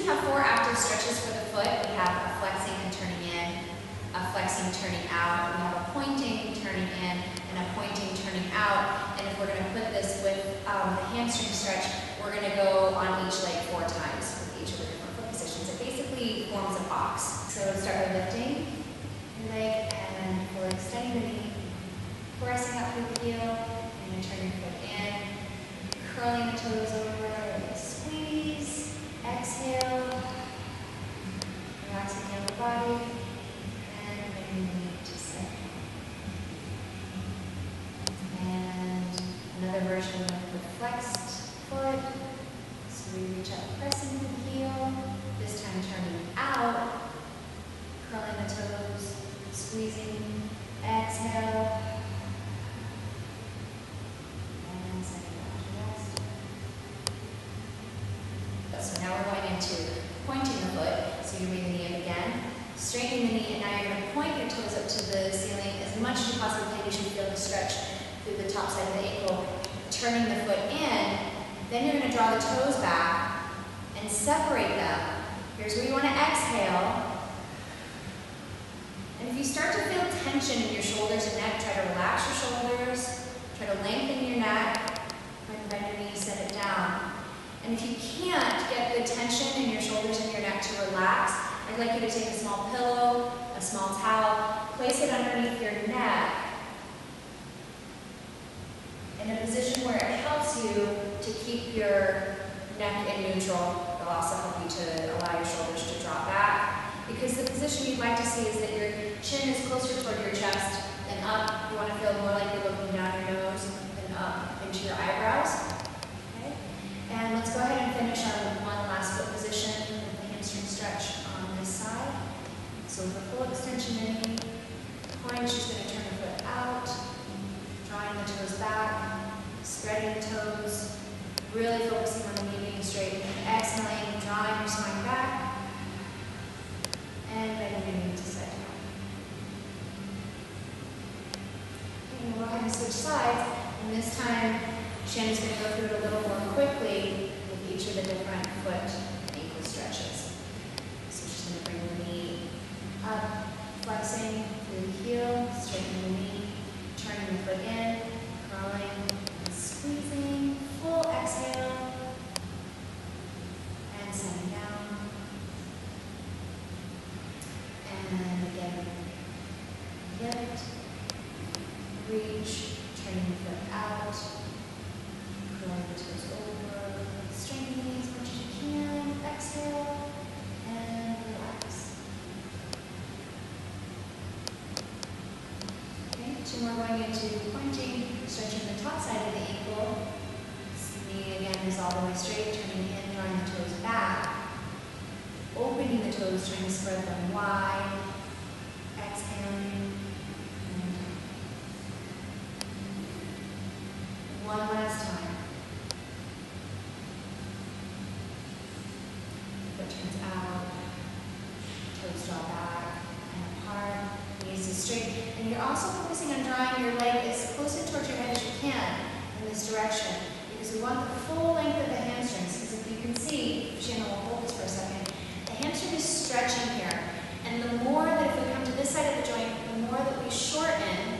we have 4 active stretches for the foot. We have a flexing and turning in, a flexing, turning out. We have a pointing, turning in, and a pointing, turning out. And if we're going to put this with the hamstring stretch, we're going to go on each leg 4 times with each of the different foot positions. It basically forms a box. So start by lifting your leg and fully extending the knee, pressing up through the heel, and then turn your foot in, curling the toes over, squeeze, exhale, relaxing down the body, and bringing the knee to sit. And another version of the flexed foot. So we reach up, pressing the heel, this time turning out, curling the toes, squeezing, exhale, and setting down to rest. So now we're going into pointing the foot. So you bring the knee up again, straightening the knee, and now you're going to point your toes up to the ceiling as much as you possibly can. You should feel the stretch through the top side of the ankle, turning the foot in. Then you're going to draw the toes back and separate them. Here's where you want to exhale. And if you start to feel tension in your shoulders and neck, try to relax your shoulders, try to lengthen your neck, and bend your knees, set it down. And if you can't get the tension in your shoulders and your neck to relax, I'd like you to take a small pillow, a small towel, place it underneath your neck in a position where it helps you to keep your neck in neutral. It'll also help you to allow your shoulders to drop back. Because the position you'd like to see is that your chin is closer toward your chest than up. You want to feel more like you're looking down your nose than up into your eyebrows. Okay? And let's go ahead and finish on one last foot position with the hamstring stretch on this side. So with a full extension in knee, point, she's going to turn her foot out, drawing the toes back, spreading the toes, really focusing on the knee being straight, exhaling, drawing your spine back, and bending your knee to sit down. Okay, we'll go ahead and switch sides, and this time Shannon's going to go through it a little more quickly with each of the different foot and ankle stretches. So she's going to bring the knee up, flexing through the heel, straightening the knee, turning the foot in, curling and squeezing, full exhale, and setting down. And again, lift, reach, turning the foot out, curling the toes over, straighten the knee as much as you can, exhale, and relax. Okay, 2 more going into pointing, stretching the top side of the ankle. Knee again is all the way straight, turning in, drawing the toes back. Opening the toes, trying to spread them wide, exhaling, and one last time. Foot turns out, toes draw back and apart, knees is straight. And you're also focusing on drawing your leg as close towards your head as you can in this direction, because we want the full length of the hamstrings, because if you can see, Shannon will hold this for a second, the hamstring is stretching here, and the more that if we come to this side of the joint, the more that we shorten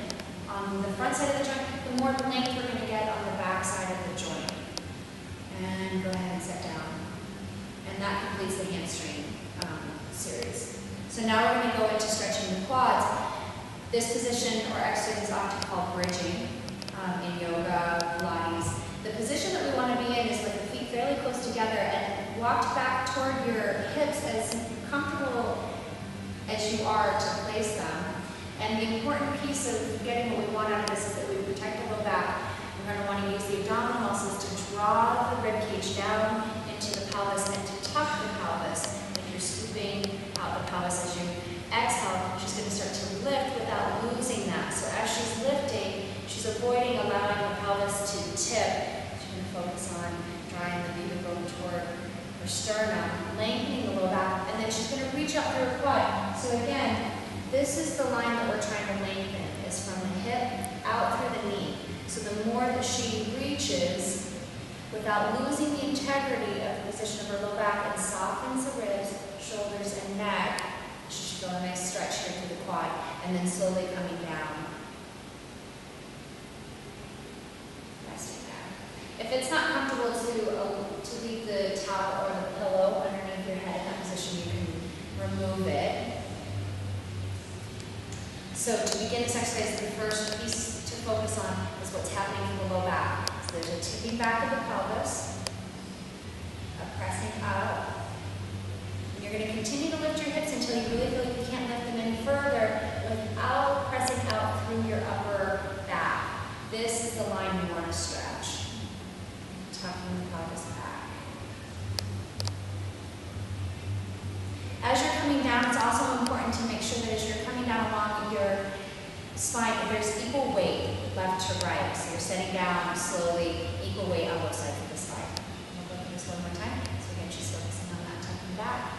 on the front side of the joint, the more length we're going to get on the back side of the joint. And go ahead and sit down. And that completes the hamstring series. So now we're going to go into stretching the quads. This position or exercise is often called bridging in yoga, Pilates. The position that we want to be in is with the feet fairly close together and walked back toward your hips as comfortable as you are to place them. And the important piece of getting what we want out of this is that we protect the low back. We're going to want to use the abdominal muscles to draw the rib cage down into the pelvis and to tuck the pelvis. Like you're scooping out the pelvis as you exhale. She's going to start to lift without losing that. So as she's lifting, she's avoiding allowing her pelvis to tip. She's going to focus on drawing the pubic bone toward her sternum, lengthening the low back, and then she's going to reach up through her quad. So again, this is the line that we're trying to lengthen, is from the hip out through the knee. So the more that she reaches, without losing the integrity of the position of her low back, and softens the ribs, shoulders, and neck. You should feel a nice stretch here through the quad, and then slowly coming down. Resting there. If it's not comfortable to leave the towel or the pillow underneath your head in that position, you can remove it. So to begin this exercise, the first piece to focus on is what's happening in the low back. So there's a tipping back of the pelvis, a pressing up. And you're going to continue to lift your hips until you really feel like you can't lift them any further without pressing out through your upper back. This is the line you want to stretch. Tucking the pelvis back. As you're coming down, it's also important to make sure that as you're coming down along your spine, there's equal weight left to right. So you're setting down slowly, equal weight on both sides of the spine. We'll go through this one more time. So again, she's focusing on that tucking back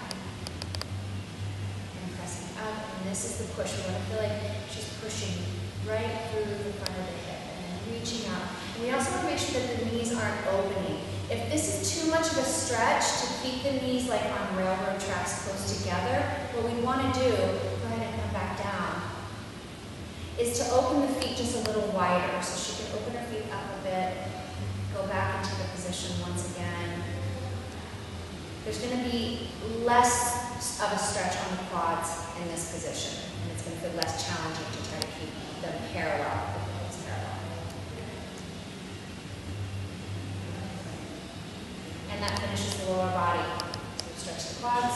and pressing up. And this is the push. We want to feel like she's pushing right through the front of the hip and then reaching out. And we also want to make sure that the knees aren't opening. If this is too much of a stretch to keep the knees like on railroad tracks close together, what we want to do, go ahead and come back down, is to open the feet just a little wider. So she can open her feet up a bit, go back into the position once again. There's going to be less of a stretch on the quads in this position, and it's going to feel less challenging to try to keep them parallel. And that finishes the lower body. So stretch the quads.